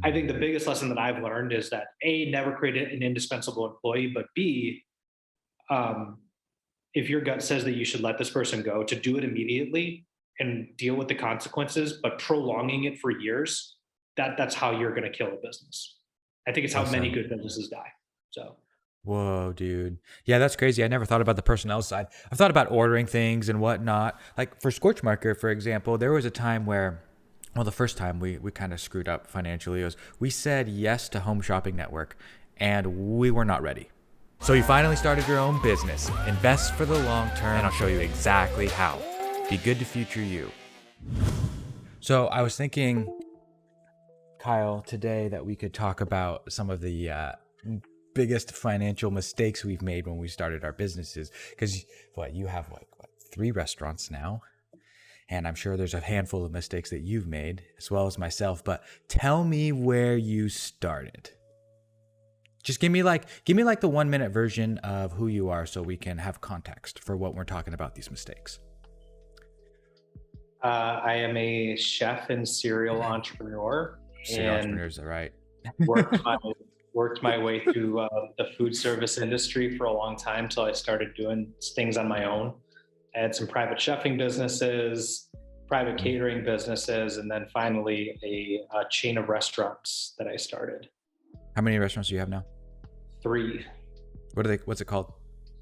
I think the biggest lesson that I've learned is that A, never create an indispensable employee, but B, um, if your gut says that you should let this person go, to do it immediately and deal with the consequences, but prolonging it for years, that's how you're going to kill a business. I think it's how Well many said. good businesses die. So Whoa, dude. Yeah, that's crazy. I never thought about the personnel side. I've thought about ordering things and whatnot. Like for Scorch Marker, for example, there was a time where, well, the first time we kind of screwed up financially was we said yes to Home Shopping Network and we were not ready. So you finally started your own business. Invest for the long term, and I'll show you exactly how. Be good to future you. So I was thinking, Kyle, today that we could talk about some of the biggest financial mistakes we've made when we started our businesses. Because what you have like what, 3 restaurants now, and I'm sure there's a handful of mistakes that you've made as well as myself. But tell me where you started. Just give me like the 1 minute version of who you are so we can have context for what we're talking about these mistakes. I am a chef and serial entrepreneur, Serial and entrepreneurs, are right. worked my worked my way through the food service industry for a long time till I started doing things on my own. I had some private chefing businesses, private catering businesses, and then finally a chain of restaurants that I started. How many restaurants do you have now? Three. What are they? What's it called?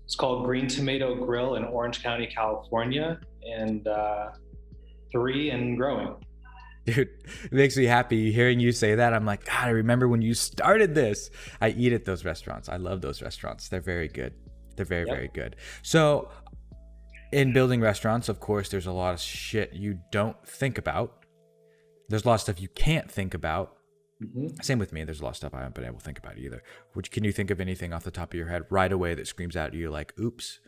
It's called Green Tomato Grill in Orange County, California, and three and growing. Dude, it makes me happy hearing you say that. I'm like, God, I remember when you started this. I eat at those restaurants. I love those restaurants. They're very good. They're very, Yep. very good. So, in building restaurants, of course, there's a lot of shit you don't think about. There's a lot of stuff you can't think about. Mhm. Same with me. There's a lot of stuff I haven't been able to think about either. Which can you think of anything off the top of your head right away that screams out at you like, oops?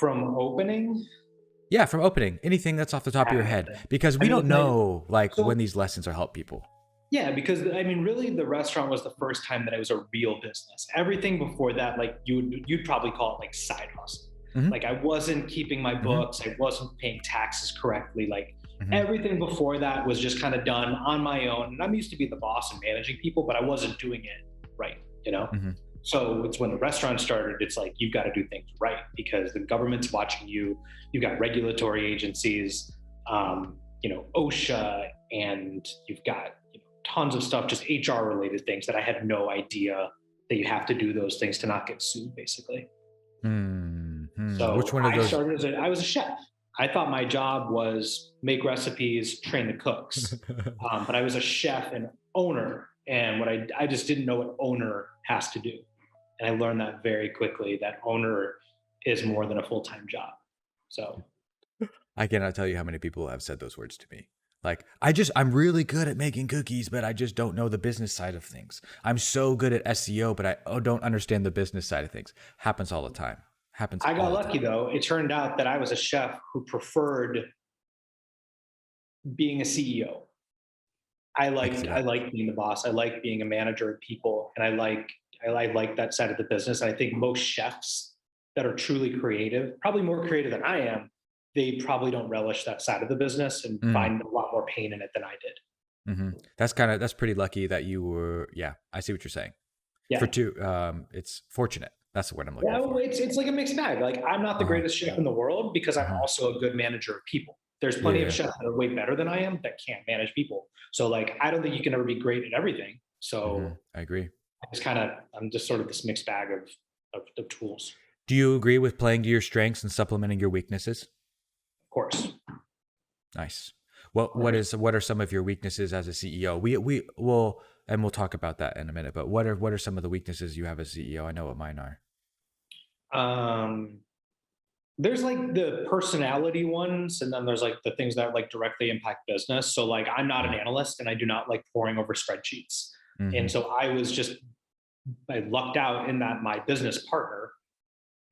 From opening, Yeah, from opening, anything that's off the top of your head, because I we mean, don't know like so when these lessons will help people. yeah, because I mean, really, the restaurant was the first time that it was a real business. Everything before that, like you'd probably call it like side hustle. Mm-hmm. Like I wasn't keeping my Mm-hmm. books, I wasn't paying taxes correctly. Like Mm-hmm. everything before that was just kind of done on my own. And I'm used to be the boss and managing people, but I wasn't doing it right, you know? Mm-hmm. So it's when the restaurant started, it's like you've got to do things right because the government's watching you. You've got regulatory agencies, OSHA, and you've got tons of stuff, just HR related things that I had no idea that you have to do those things to not get sued, basically. Mm-hmm. Which So one of I those? started I was a chef. I thought my job was make recipes, train the cooks, but I was a chef and owner, and I just didn't know what owner has to do, and I learned that very quickly that owner is more than a full time job. So I cannot tell you how many people have said those words to me. Like, I'm really good at making cookies, but I just don't know the business side of things. I'm so good at SEO, but I don't understand the business side of things. Happens all the time. Happens I got all the lucky time. though. It turned out that I was a chef who preferred being a CEO. I can see I that. like being the boss. I like being a manager of people, and I like that side of the business. And I think most chefs that are truly creative, probably more creative than I am, they probably don't relish that side of the business and Mm, find a lot more pain in it than I did. hmm. That's pretty lucky that you were. Yeah, I see what you're saying. For Yeah. two, it's fortunate. That's the word I'm looking Yeah, for. it's like a mixed bag. Like I'm not the Uh huh. greatest chef in the world because I'm Uh huh. also a good manager of people. There's Yeah, plenty of yeah. chefs that are way better than I am that can't manage people. So like I don't think you can ever be great at everything. Hmm. So I agree. I'm just sort of this mixed bag of tools. Do you agree with playing to your strengths and supplementing your weaknesses? Of course. Nice. Of course. What are some of your weaknesses as a CEO? We will, and we'll talk about that in a minute. But what are some of the weaknesses you have as CEO? I know what mine are. Um there's like the personality ones, and then there's like the things that like directly impact business. So like I'm not an analyst and I do not like poring over spreadsheets. Mm-hmm. And so I lucked out in that my business partner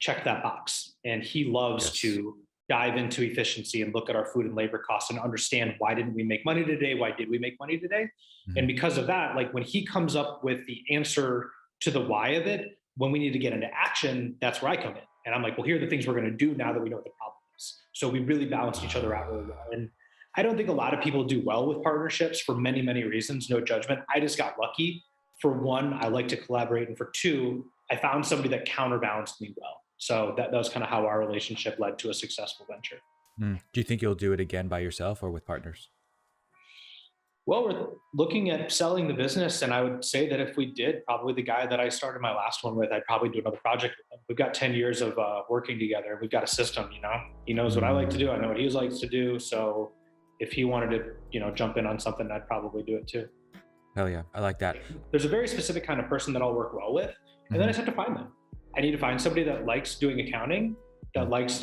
checked that box. And he loves Yes. to dive into efficiency and look at our food and labor costs and understand why didn't we make money today? Why did we make money today? Mm-hmm. And because of that, like when he comes up with the answer to the why of it, when we need to get into action, that's where I come in. And I'm like, well, here are the things we're going to do now that we know what the problem is. So we really balanced each other out really well. And I don't think a lot of people do well with partnerships for many, many reasons. No judgment. I just got lucky. For one, I like to collaborate. And for two, I found somebody that counterbalanced me well. So that was kind of how our relationship led to a successful venture. Do you think you'll do it again by yourself or with partners? Well, we're looking at selling the business, and I would say that if we did, probably the guy that I started my last one with, I'd probably do another project with him. We've got 10 years of working together. We've got a system, he knows what I like to do. I know what he likes to do. So if he wanted to, jump in on something, I'd probably do it too. Hell yeah. I like that. There's a very specific kind of person that I'll work well with, and then I just have to find them. I need to find somebody that likes doing accounting, that likes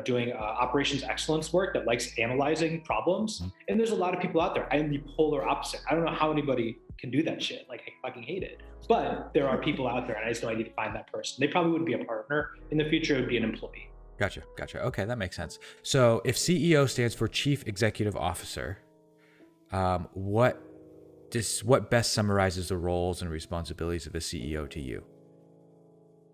doing operations excellence work, that likes analyzing problems. And there's a lot of people out there. I am the polar opposite. I don't know how anybody can do that shit. Like, I fucking hate it. But there are people out there, and I just know I need to find that person. They probably wouldn't be a partner. In the future, it would be an employee. Gotcha. Okay, that makes sense. So if CEO stands for Chief Executive Officer, what best summarizes the roles and responsibilities of a CEO to you?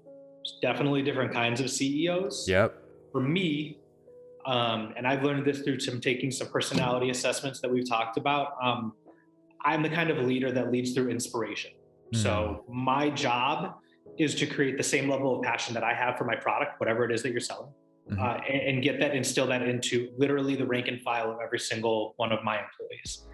There's definitely different kinds of CEOs. Yep. For me, and I've learned this through taking some personality assessments that we've talked about. I'm the kind of leader that leads through inspiration. So my job is to create the same level of passion that I have for my product, whatever it is that you're selling, and instill that into literally the rank and file of every single one of my employees.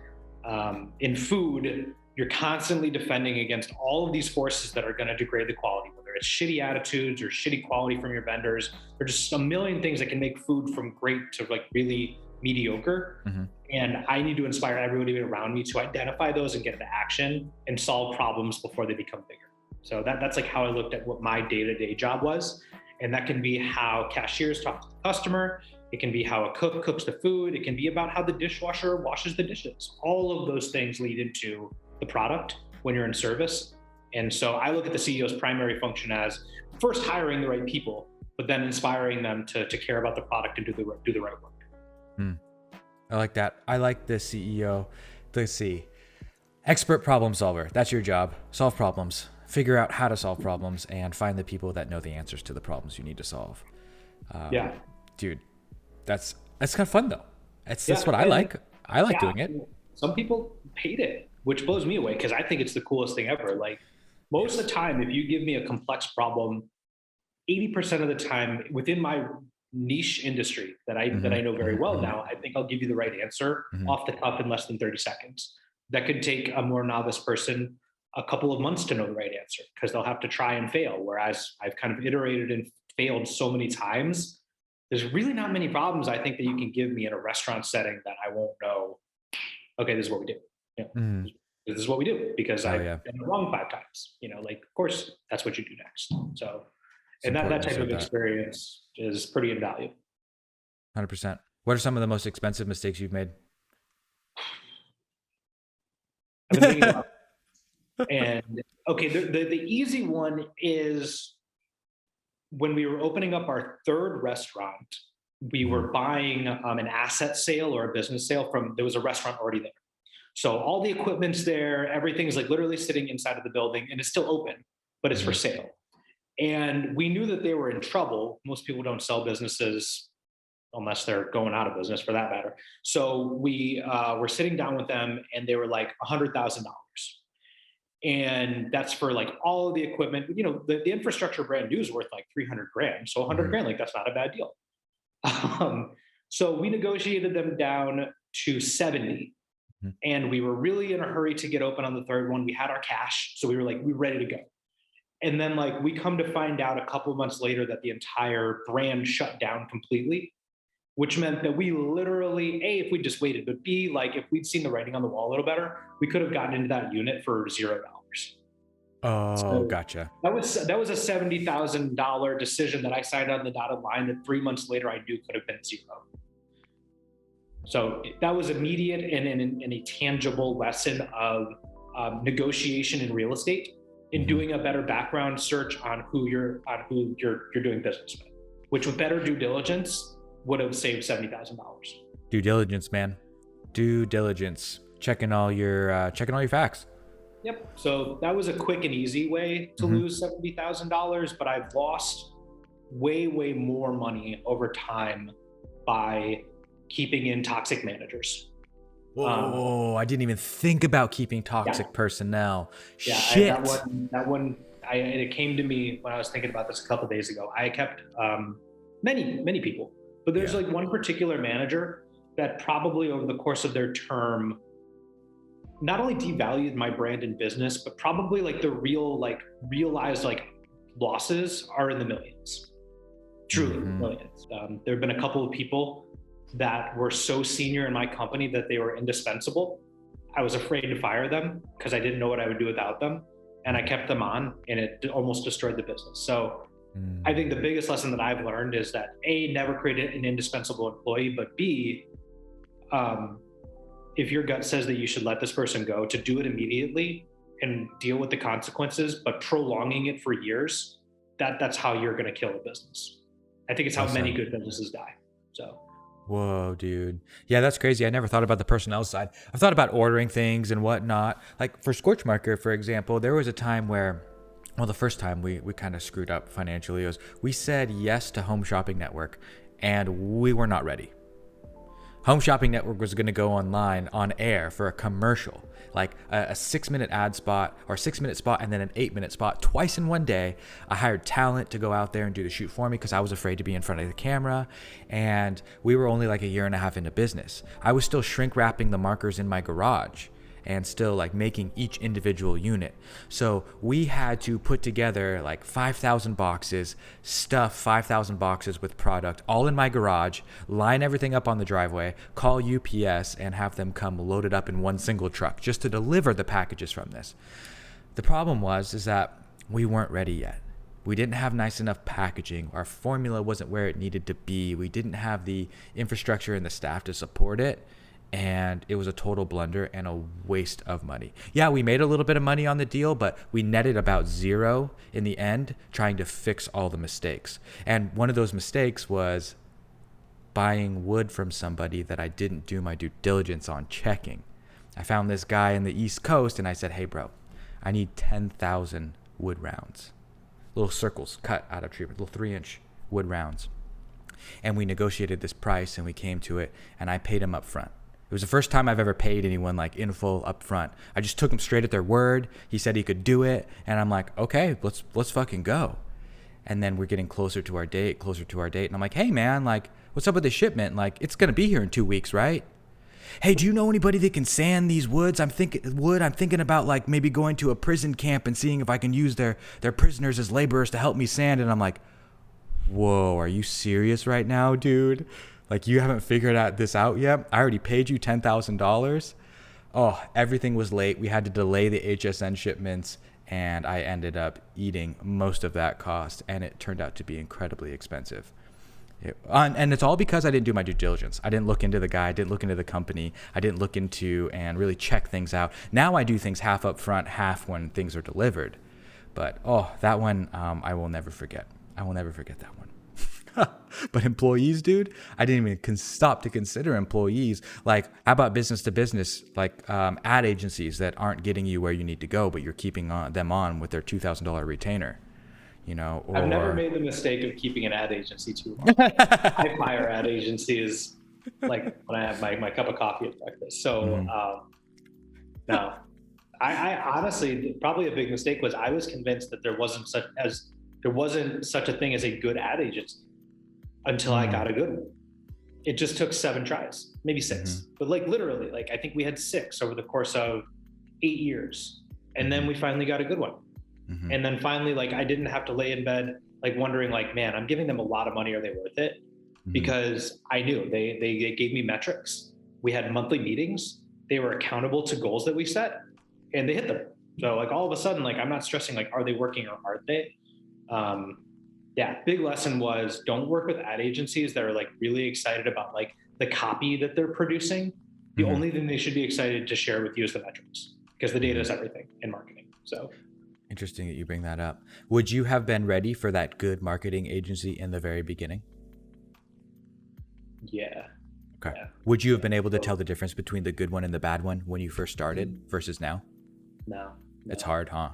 In food, you're constantly defending against all of these forces that are going to degrade the quality, whether it's shitty attitudes or shitty quality from your vendors, or just a million things that can make food from great to like really mediocre. And I need to inspire everybody around me to identify those and get into action and solve problems before they become bigger. So that's like how I looked at what my day-to-day job was. And that can be how cashiers talk to the customer. It can be how a cook cooks the food. It can be about how the dishwasher washes the dishes. All of those things lead into the product when you're in service. And so I look at the CEO's primary function as first hiring the right people, but then inspiring them to care about the product and do the right work. I like that. I like the CEO. Let's see. Expert problem solver. That's your job. Solve problems. Figure out how to solve problems and find the people that know the answers to the problems you need to solve. Dude, that's kind of fun though. That's what I like. I like doing it. Some people hate it, which blows me away because I think it's the coolest thing ever. Like most of the time, if you give me a complex problem, 80% of the time within my niche industry that I know very well now, I think I'll give you the right answer off the cuff in less than 30 seconds. That could take a more novice person a couple of months to know the right answer because they'll have to try and fail. Whereas I've kind of iterated and failed so many times, there's really not many problems I think that you can give me in a restaurant setting that I won't know, okay, this is what we do. This is what we do because I've done it wrong 5 times. Like, of course, that's what you do next. So, and that type of experience is pretty invaluable. 100%. What are some of the most expensive mistakes you've made? I've been thinking about and okay, the easy one is when we were opening up our 3rd restaurant, we were buying an asset sale or a business sale there was a restaurant already there. So all the equipment's there, everything's like literally sitting inside of the building and it's still open, but it's for sale. And we knew that they were in trouble. Most people don't sell businesses unless they're going out of business for that matter. So we were sitting down with them and they were like $100,000. And that's for like all of the equipment. The infrastructure brand new is worth like 300 grand. So 100 grand, like that's not a bad deal. So we negotiated them down to 70. And we were really in a hurry to get open on the 3rd one. We had our cash. So we were ready to go. And then we come to find out a couple of months later that the entire brand shut down completely, which meant that we literally, A, if we just waited, but B, if we'd seen the writing on the wall a little better, we could have gotten into that unit for $0. Oh, so gotcha. That was a $70,000 decision that I signed on the dotted line that 3 months later I knew could have been 0. So that was immediate and a tangible lesson of negotiation in real estate and doing a better background search on who you're doing business with, which with better due diligence would have saved $70,000. Due diligence, man. Due diligence. Checking all your facts. Yep. So that was a quick and easy way to lose $70,000, but I've lost way more money over time by keeping in toxic managers. Oh, I didn't even think about keeping Yeah, toxic personnel. yeah. Shit. It came to me when I was thinking about this a couple of days ago. I kept many people, but there's Yeah. like one particular manager that probably over the course of their term not only devalued my brand and business, but probably like the realized like losses are in the millions, truly Mm-hmm. millions. There have been a couple of people that were so senior in my company that they were indispensable. I was afraid to fire them because I didn't know what I would do without them. And I kept them on, and it almost destroyed the business. So I think the biggest lesson that I've learned is that A, never create an indispensable employee, but B, um, if your gut says that you should let this person go, to do it immediately and deal with the consequences, but prolonging it for years, that's how you're going to kill a business. I think it's how many Awesome. good businesses die. So Whoa, dude. Yeah, that's crazy. I never thought about the personnel side. I've thought about ordering things and whatnot. Like for Scorch Marker, for example, there was a time where, well, the first time we kind of screwed up financially was we said yes to Home Shopping Network and we were not ready. Home Shopping Network was going to go online on air for a commercial, like a 6-minute ad spot or a 6-minute spot and then an 8-minute spot twice in one day. I hired talent to go out there and do the shoot for me because I was afraid to be in front of the camera. And we were only like a year and a half into business. I was still shrink wrapping the markers in my garage and still like making each individual unit. So we had to put together like 5,000 boxes, stuff 5,000 boxes with product all in my garage, line everything up on the driveway, call UPS and have them come loaded up in one single truck just to deliver the packages from this. The problem is that we weren't ready yet. We didn't have nice enough packaging. Our formula wasn't where it needed to be. We didn't have the infrastructure and the staff to support it. And it was a total blunder and a waste of money. Yeah, we made a little bit of money on the deal, but we netted about zero in the end trying to fix all the mistakes. And one of those mistakes was buying wood from somebody that I didn't do my due diligence on checking. I found this guy in the East Coast and I said, hey, bro, I need 10,000 wood rounds, little circles cut out of tree, little 3-inch wood rounds. And we negotiated this price and we came to it and I paid him up front. It was the first time I've ever paid anyone like in full up front. I just took him straight at their word. He said he could do it. And I'm like, okay, let's fucking go. And then we're getting closer to our date. And I'm like, hey man, like, what's up with the shipment? Like, it's going to be here in 2 weeks, right? Hey, do you know anybody that can sand these woods? I'm thinking about like maybe going to a prison camp and seeing if I can use their prisoners as laborers to help me sand. And I'm like, whoa, are you serious right now, dude? Like, you haven't figured this out yet? I already paid you $10,000. Oh, everything was late. We had to delay the HSN shipments, and I ended up eating most of that cost, and it turned out to be incredibly expensive. And it's all because I didn't do my due diligence. I didn't look into the guy. I didn't look into the company. I didn't look into and really check things out. Now I do things half up front, half when things are delivered. But, that one I will never forget. I will never forget that one. But employees, dude, I didn't even stop to consider employees. Like, how about business to business, like ad agencies that aren't getting you where you need to go, but you're keeping them on with their $2,000 retainer, or I've never made the mistake of keeping an ad agency too long. I fire ad agencies like when I have my cup of coffee at breakfast. So no, I honestly, probably a big mistake was I was convinced that there wasn't such a thing as a good ad agency until I got a good one. It just took 7 tries, maybe 6, but like literally, like I think we had 6 over the course of 8 years. And then we finally got a good one. And then finally, like I didn't have to lay in bed, like wondering like, man, I'm giving them a lot of money. Are they worth it? Because I knew they gave me metrics. We had monthly meetings. They were accountable to goals that we set and they hit them. So like all of a sudden, like I'm not stressing, like, are they working or aren't they? Big lesson was don't work with ad agencies that are like really excited about like the copy that they're producing. The only thing they should be excited to share with you is the metrics because the data is everything in marketing. So interesting that you bring that up. Would you have been ready for that good marketing agency in the very beginning? yeah. Okay. Yeah. Would you have been able to tell the difference between the good one and the bad one when you first started versus now? No. It's hard, huh?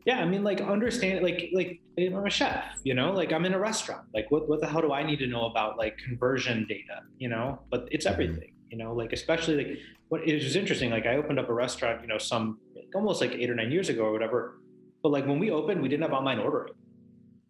Yeah, I mean, like understand, like I'm a chef, like I'm in a restaurant. Like, what the hell do I need to know about like conversion data? But it's Hmm. everything. Like especially like what it was interesting. Like I opened up a restaurant, some like, almost like 8 or 9 years ago or whatever. But like when we opened, we didn't have online ordering.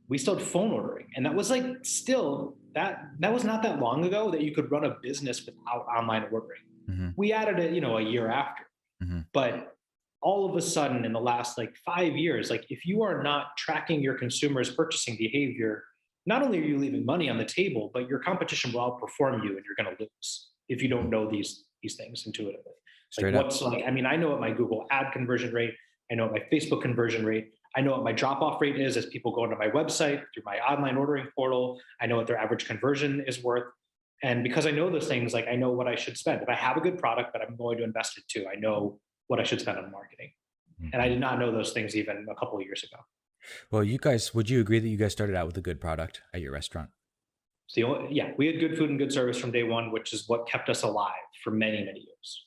We still had phone ordering, and that was like still that was not that long ago that you could run a business without online ordering. Hmm. We added it, a year after. Hmm. But all of a sudden, in the last like 5 years, like if you are not tracking your consumers' purchasing behavior, not only are you leaving money on the table, but your competition will outperform you, and you're going to lose if you don't know these things intuitively. Like Straight up. what's like, I mean, I know what my Google ad conversion rate, I know what my Facebook conversion rate, I know what my drop off rate is as people go into my website through my online ordering portal. I know what their average conversion is worth. And because I know those things, like I know what I should spend. If I have a good product that I'm going to invest into, I know what I should spend on marketing. And I Hmm. did not know those things even a couple of years ago. Well, you guys, would you agree that you guys started out with a good product at your restaurant? So yeah, we had good food and good service from day one, which is what kept us alive for many, many years.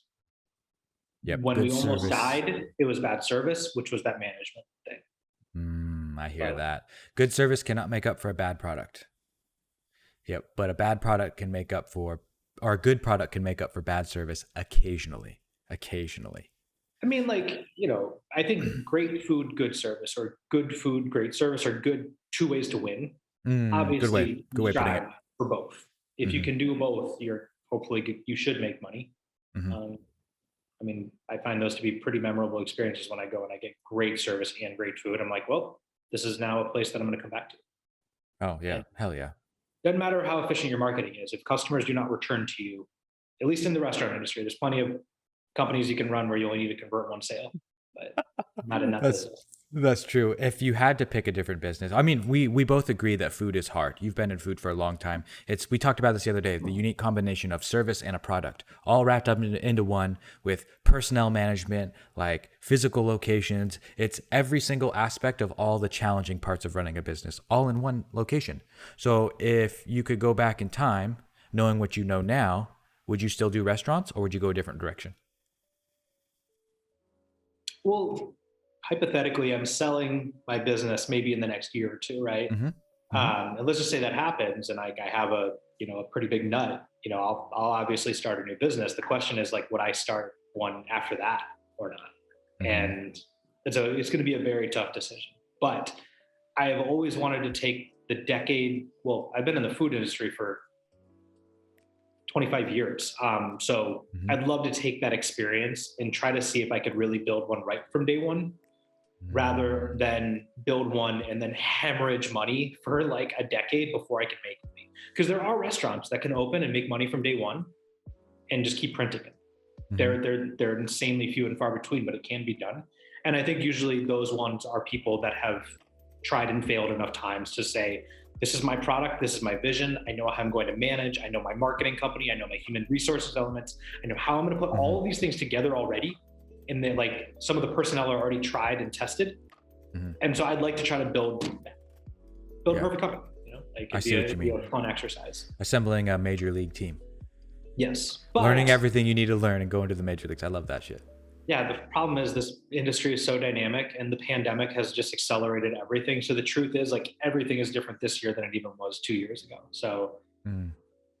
Yep. When we Good almost service. died, it was bad service, which was that management thing. I hear But that. Good service cannot make up for a bad product. Yep. But a bad product can make up for, or a good product can make up for bad service occasionally. Occasionally. I mean, like, I think great food, good service, or good food, great service are good two ways to win. Good way. Obviously, Good you way of putting strive it. for both. If you Hmm. can do both, you're hopefully you should make money. Hmm. Um, I mean, I find those to be pretty memorable experiences when I go and I get great service and great food. I'm like, well, this is now a place that I'm going to come back to. Oh yeah. And Hell yeah. doesn't matter how efficient your marketing is. If customers do not return to you, at least in the restaurant industry, there's plenty of companies you can run where you only need to convert one sale, but not in that That's business. that's true. If you had to pick a different business, I mean, we both agree that food is hard. You've been in food for a long time. We talked about this the other day, the unique combination of service and a product, all wrapped up into one with personnel management, like physical locations. It's every single aspect of all the challenging parts of running a business, all in one location. So if you could go back in time, knowing what you know now, would you still do restaurants or would you go a different direction? Well, hypothetically, I'm selling my business maybe in the next year or two, right? Hmm. Hmm. And let's just say that happens, and I have a pretty big nut. I'll obviously start a new business. The question is like, would I start one after that or not? Hmm. And it's going to be a very tough decision. But I have always wanted to take the decade. Well, I've been in the food industry for 25 years. So Hmm. I'd love to take that experience and try to see if I could really build one right from day one rather Hmm. than build one and then hemorrhage money for like a decade before I can make money. Because there are restaurants that can open and make money from day one and just keep printing it. Hmm. They're insanely few and far between, but it can be done. And I think usually those ones are people that have tried and failed enough times to say, this is my product, this is my vision, I know how I'm going to manage, I know my marketing company, I know my human resources elements, I know how I'm going to put Hmm. all of these things together already. And then like some of the personnel are already tried and tested. Hmm. And so I'd like to try to build a Yeah, perfect company. Like I see what you it'd be mean. a fun exercise. Assembling a major league team, Yes. learning But everything you need to learn, and going to the major leagues. I love that shit. yeah, the problem is this industry is so dynamic and the pandemic has just accelerated everything. So the truth is like everything is different this year than it even was 2 years ago. So Mm,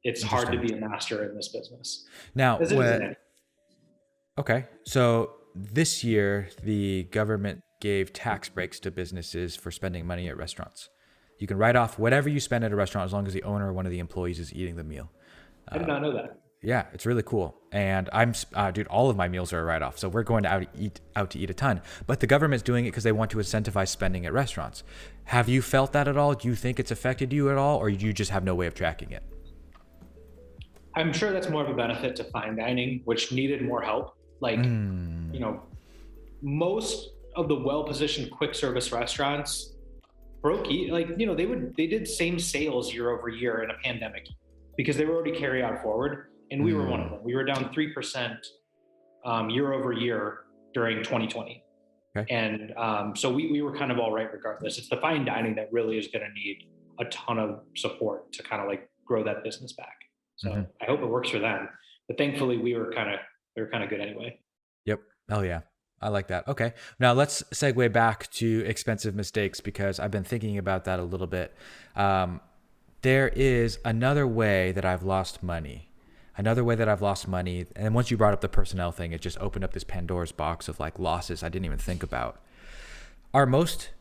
it's hard to interesting. be a master in this business Now, as it is in any. what? Okay, so this year the government gave tax breaks to businesses for spending money at restaurants. You can write off whatever you spend at a restaurant as long as the owner or one of the employees is eating the meal. I did not know that. Yeah, it's really cool. And dude, all of my meals are a write off. So we're going to out to eat a ton. But the government's doing it because they want to incentivize spending at restaurants. Have you felt that at all? Do you think it's affected you at all, or you just have no way of tracking it? I'm sure that's more of a benefit to fine dining, which needed more help. Like, you Mm, know, most of the well-positioned quick service restaurants like they did same sales year over year in a pandemic because they were already carry out forward, and we were one of mm, them. We were down 3% year over year during 2020, okay. and so we were kind of all right regardless. It's the fine dining that really is going to need a ton of support to kind of like grow that business back. Hmm. So I hope it works for them, but thankfully we were kind of good anyway. Yep. Oh yeah. I like that. Okay. Now let's segue back to expensive mistakes because I've been thinking about that a little bit. Um, there is another way that I've lost money. Another way that I've lost money. And once you brought up the personnel thing, it just opened up this Pandora's box of like losses I didn't even think about. Our most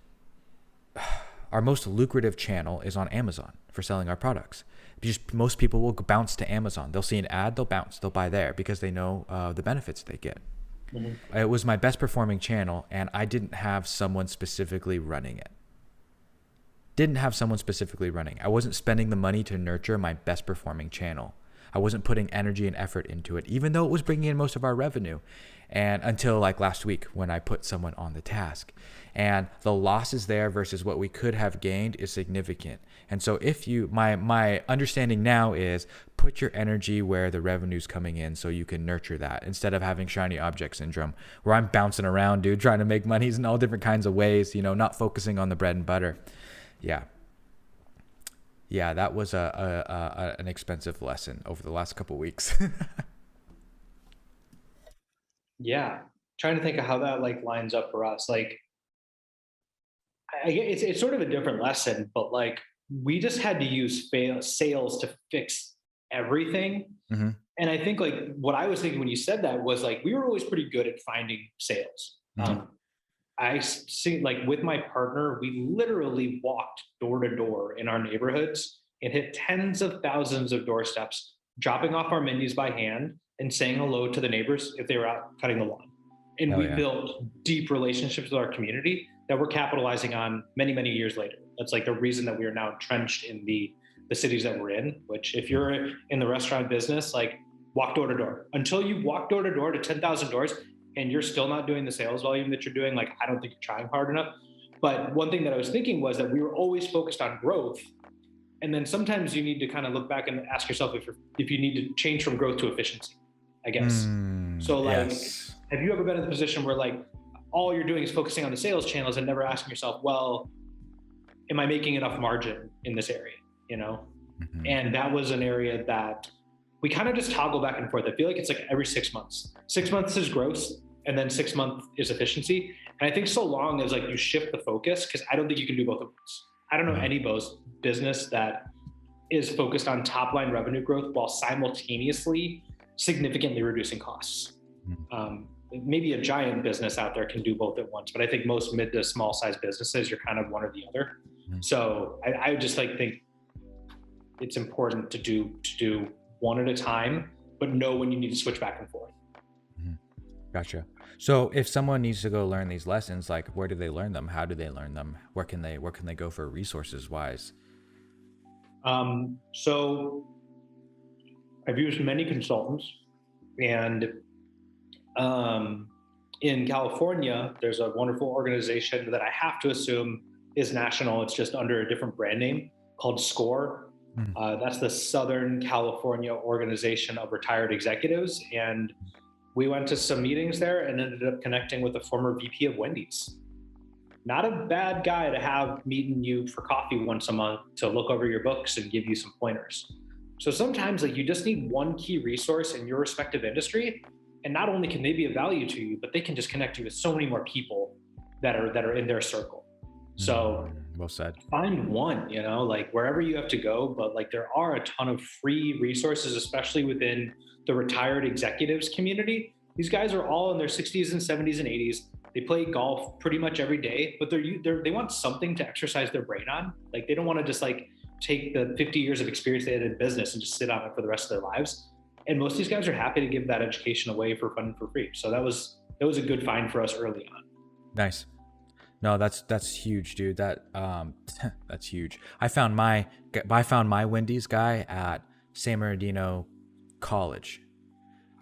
our most lucrative channel is on Amazon for selling our products. Just most people will bounce to Amazon. They'll see an ad, they'll bounce, they'll buy there because they know the benefits they get. Mm-hmm. It was my best performing channel, and I didn't have someone specifically running it. Didn't have someone specifically running. I wasn't spending the money to nurture my best performing channel. I wasn't putting energy and effort into it, even though it was bringing in most of our revenue. And until like last week when I put someone on the task. And the losses there versus what we could have gained is significant. And so if you, my understanding now is put your energy where the revenue's coming in so you can nurture that instead of having shiny object syndrome where I'm bouncing around, dude, trying to make monies in all different kinds of ways, not focusing on the bread and butter. Yeah. Yeah, that was an expensive lesson over the last couple of weeks. Yeah. Trying to think of how that like lines up for us. Like, it's sort of a different lesson, but like we just had to use sales to fix everything. hmm And I think like what I was thinking when you said that was like we were always pretty good at finding sales. hmm I see like with my partner, we literally walked door to door in our neighborhoods and hit tens of thousands of doorsteps, dropping off our menus by hand and saying hello to the neighbors if they were out cutting the lawn. And Hell we yeah. built deep relationships with our community that we're capitalizing on many, many years later. That's like the reason that we are now entrenched in the cities that we're in, which if Mhm. you're in the restaurant business, like walk door to door. Until you walk door to door to 10,000 doors and you're still not doing the sales volume that you're doing, like I don't think you're trying hard enough. But one thing that I was thinking was that we were always focused on growth. And then sometimes you need to kind of look back and ask yourself if you need to change from growth to efficiency, I guess. So like, Yes. have you ever been in the position where like all you're doing is focusing on the sales channels and never asking yourself, well, am I making enough margin in this area? You know? hmm And that was an area that we kind of just toggle back and forth. I feel like it's like every 6 months. 6 months is gross, and then 6 months is efficiency. And I think so long as like you shift the focus, because I don't think you can do both at once. I don't know hmm any business that is focused on top line revenue growth while simultaneously significantly reducing costs. Maybe a giant business out there can do both at once, but I think most mid to small size businesses, you're kind of one or the other. hmm So I just like think it's important to do one at a time, but know when you need to switch back and forth. hmm Gotcha. So if someone needs to go learn these lessons, like where do they learn them? How do they learn them? Where can they go for resources wise? So I've used many consultants, and um, in California, there's a wonderful organization that I have to assume is national. It's just under a different brand name called s-corp. Mm. That's the Southern California Organization of Retired Executives. And we went to some meetings there and ended up connecting with a former VP of Wendy's. Not a bad guy to have meeting you for coffee once a month to look over your books and give you some pointers. So sometimes like you just need one key resource in your respective industry, and not only can they be of value to you, but they can just connect you with so many more people that are in their circle. So Well said. find one, like wherever you have to go, but like there are a ton of free resources, especially within the retired executives community. These guys are all in their 60s and 70s and 80s. They play golf pretty much every day, but they want something to exercise their brain on. Like they don't want to just like take the 50 years of experience they had in business and just sit on it for the rest of their lives. And most of these guys are happy to give that education away for fun and for free. So that was a good find for us early on. Nice. No, that's huge, dude. That that's huge. I found my Wendy's guy at San Bernardino College.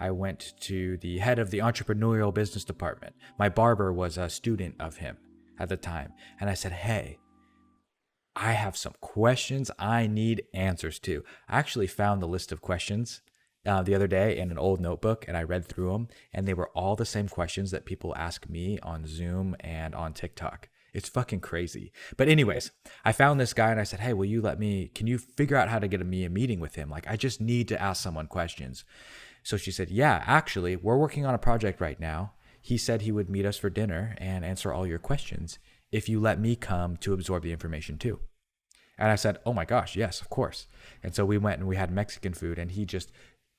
I went to the head of the entrepreneurial business department. My barber was a student of him at the time, and I said, "Hey, I have some questions I need answers to." I actually found the list of questions the other day in an old notebook, and I read through them, and they were all the same questions that people ask me on Zoom and on TikTok. It's fucking crazy. But anyways, I found this guy and I said, "Hey, can you figure out how to get me a meeting with him? Like, I just need to ask someone questions." So she said, "Yeah, actually, we're working on a project right now. he said he would meet us for dinner and answer all your questions if you let me come to absorb the information too. And I said, oh my gosh, yes, of course. And so we went and we had Mexican food, and he just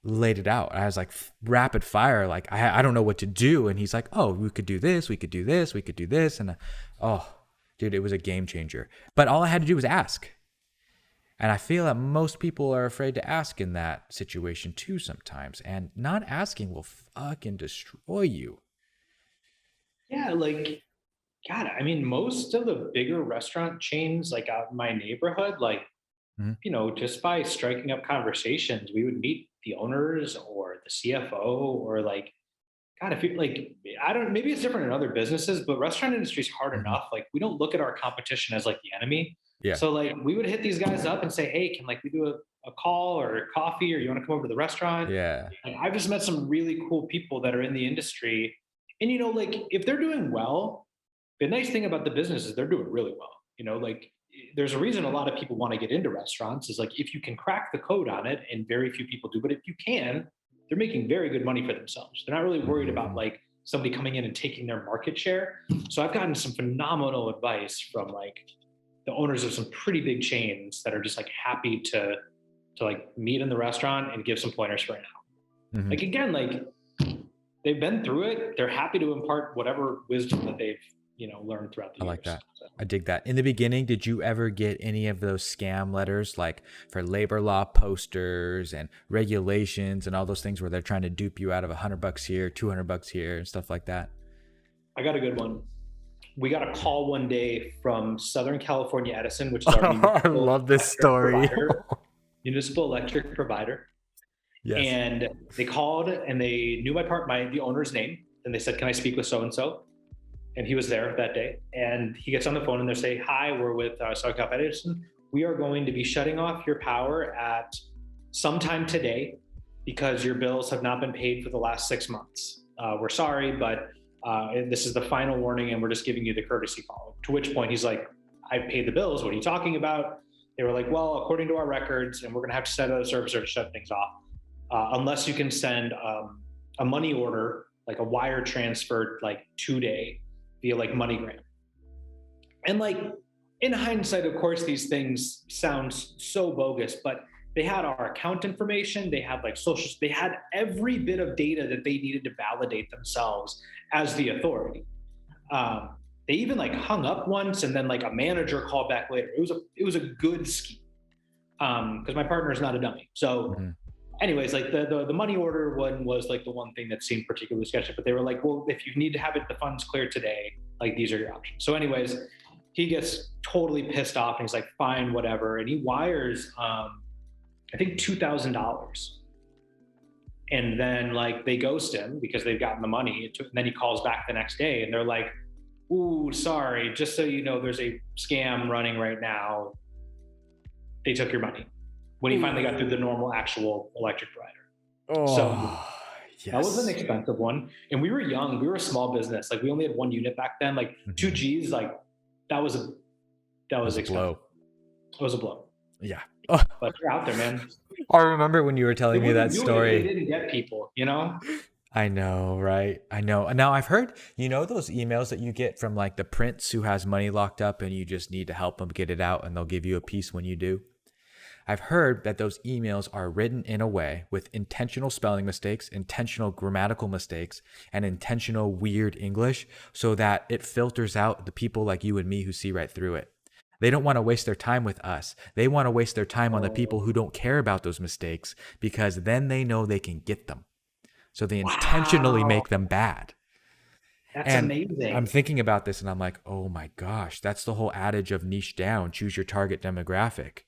laid it out. I was like, rapid fire, like, I don't know what to do. And he's like, oh, we could do this, we could do this, we could do this. And oh, dude, it was a game changer. But all I had to do was ask. And I feel that most people are afraid to ask in that situation too sometimes. And not asking will fucking destroy you. Yeah, like, God, I mean, most of the bigger restaurant chains, like out in my neighborhood, like, Mhm. just by striking up conversations, we would meet the owners or the CFO or like, God, if you like, I don't, maybe it's different in other businesses, but restaurant industry is hard Mhm. enough. Like, we don't look at our competition as like the enemy. Yeah. So like, we would hit these guys up and say, hey, can like we do a call or a coffee, or you want to come over to the restaurant? Yeah. Like, I've just met some really cool people that are in the industry, and like if they're doing well, the nice thing about the business is they're doing really well. Like there's a reason a lot of people want to get into restaurants is like if you can crack the code on it, and very few people do, but if you can, they're making very good money for themselves. They're not really worried about Mhm. like somebody coming in and taking their market share. So I've gotten some phenomenal advice from like the owners of some pretty big chains that are just like happy to like meet in the restaurant and give some pointers for now. Mhm. Like again, like they've been through it. They're happy to impart whatever wisdom that they've learned throughout the I like years. that. So, I dig that. In the beginning, did you ever get any of those scam letters like for labor law posters and regulations and all those things where they're trying to dupe you out of $100 here, $200 here, and stuff like that? I got a good one. We got a Yeah. call one day from Southern California Edison, which is our I municipal love this electric story. provider. Municipal electric provider. Yes. And they called and they knew the owner's name, and they said, "Can I speak with so and so?" And he was there that day. And he gets on the phone and they say, "Hi, we're with Southern California Edison. We are going to be shutting off your power at sometime today because your bills have not been paid for the last 6 months. We're sorry, but this is the final warning, and we're just giving you the courtesy call." To which point he's like, "I paid the bills. What are you talking about?" They were like, "Well, according to our records, and we're going to have to set out a servicer to shut things off, unless you can send a money order, like a wire transfer, like today via like MoneyGram." And like in hindsight, of course, these things sound so bogus, but they had our account information, they had like social, they had every bit of data that they needed to validate themselves as the authority. They even like hung up once, and then like a manager called back later. It was a good scheme because my partner is not a dummy. So Mhm. anyways, like the money order one was like the one thing that seemed particularly sketchy, but they were like, well, if you need to have the funds cleared today, like these are your options. So anyways, he gets totally pissed off and he's like, fine, whatever. And he wires, I think $2,000. And then like they ghost him because they've gotten the money. And then he calls back the next day and they're like, ooh, sorry, just so you know, there's a scam running right now. They took your money when he finally got through the normal actual electric provider. So Oh, that was an yes. expensive one. And we were young. We were a small business. Like we only had one unit back then. Like two Mhm. G's, like that was a that That was was a expensive. blow. It was a blow. Yeah. Oh, But they're out there, man. I remember when you were They telling me wouldn't that do it if they story. didn't get people. I know, right? I know. And now I've heard, those emails that you get from like the prince who has money locked up and you just need to help them get it out and they'll give you a piece when you do. I've heard that those emails are written in a way with intentional spelling mistakes, intentional grammatical mistakes, and intentional weird English so that it filters out the people like you and me who see right through it. They don't want to waste their time with us. They want to waste their time on the people who Oh, don't care about those mistakes because then they know they can get them. So they intentionally wow. make them bad. That's And I'm amazing. thinking about this and I'm like, oh my gosh, that's the whole adage of niche down, choose your target demographic.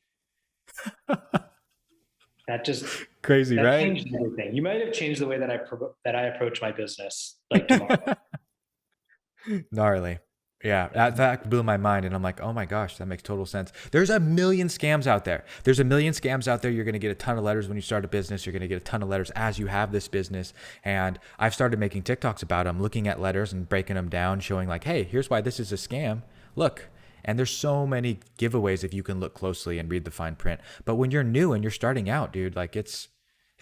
That just Crazy, that right? changed everything. You might have changed the way that I approach my business like tomorrow. Gnarly. Yeah, that blew my mind. And I'm like, oh my gosh, that makes total sense. There's a million scams out there. There's a million scams out there. You're going to get a ton of letters when you start a business. You're going to get a ton of letters as you have this business. And I've started making TikToks about them, looking at letters and breaking them down, showing like, hey, here's why this is a scam. Look. And there's so many giveaways if you can look closely and read the fine print. But when you're new and you're starting out, dude, like it's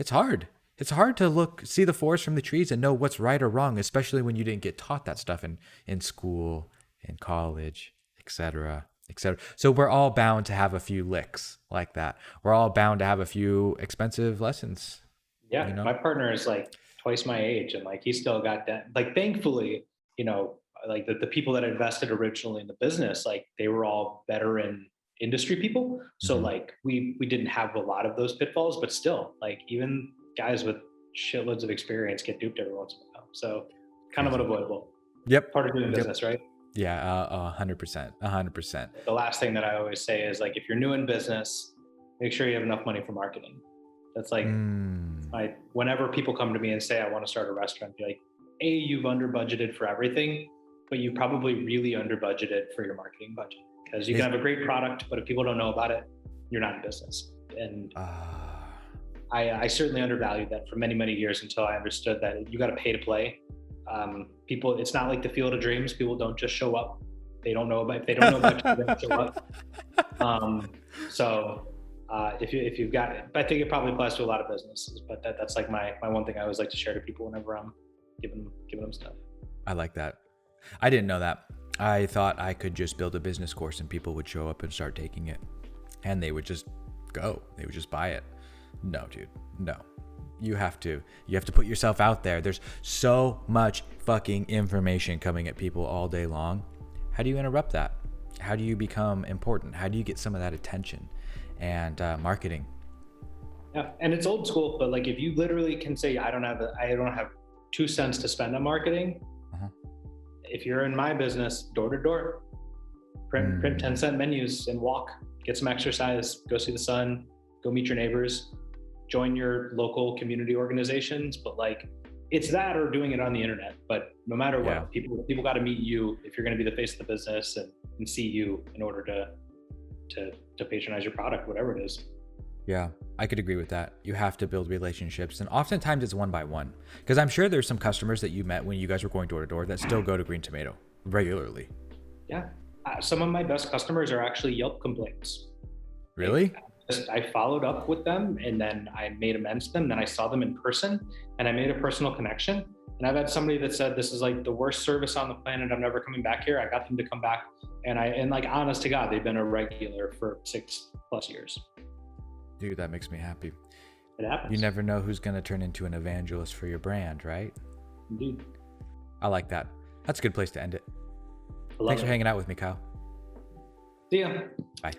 hard. It's hard to see the forest from the trees and know what's right or wrong, especially when you didn't get taught that stuff in school, in college, etc., etc. So we're all bound to have a few licks like that. We're all bound to have a few expensive lessons, you Yeah, know? my partner is like twice my age, and like he still got that. Like, thankfully, you know, like the people that invested originally in the business, like they were all veteran industry people. So Hmm. like we didn't have a lot of those pitfalls, but still, like even guys with shitloads of experience get duped every once in a while. So kind of Crazy. unavoidable. Yep. Part of doing Yep. business, right? Yeah. 100%. 100%. The last thing that I always say is like if you're new in business, make sure you have enough money for marketing. That's like Mm. whenever people come to me and say I want to start a restaurant, be like, A, you've under budgeted for everything, but you probably really under budgeted for your marketing budget because you can Is have a great product, but if people don't know about it, you're not in business. And uh, I certainly undervalued that for many, many years until I understood that you got to pay to play. People, it's not like the field of dreams. People don't just show up. They don't know about, if they don't know about you, they don't show up. So if you've got it, I think it probably applies to a lot of businesses, but that's like my one thing I always like to share to people whenever I'm giving them stuff. I like that. I didn't know that. I thought I could just build a business course and people would show up and start taking it, and they would just go. They would just buy it. No, dude. No. You have to put yourself out there. There's so much fucking information coming at people all day long. How do you interrupt that? How do you become important? How do you get some of that attention? And marketing. Yeah, and it's old school, but like if you literally can say I don't have 2 cents to spend on marketing. Uh-huh. If you're in my business, door to door, print 10-cent menus and walk, get some exercise, go see the sun, go meet your neighbors, join your local community organizations. But like it's that or doing it on the internet. But no matter what, Yeah. people got to meet you if you're going to be the face of the business and see you in order to patronize your product, whatever it is. Yeah, I could agree with that. You have to build relationships, and oftentimes it's one by one. Because I'm sure there's some customers that you met when you guys were going door to door that still go to Green Tomato regularly. Yeah. Some of my best customers are actually Yelp complaints. Really? I followed up with them and then I made amends to them. Then I saw them in person and I made a personal connection. And I've had somebody that said, this is like the worst service on the planet. I'm never coming back here. I got them to come back. And like, honest to God, they've been a regular for 6+ years. Dude, that makes me happy. It happens. You never know who's going to turn into an evangelist for your brand, right? Indeed. I like that. That's a good place to end it. I love Thanks for it. hanging out with me, Kyle. See ya. Bye.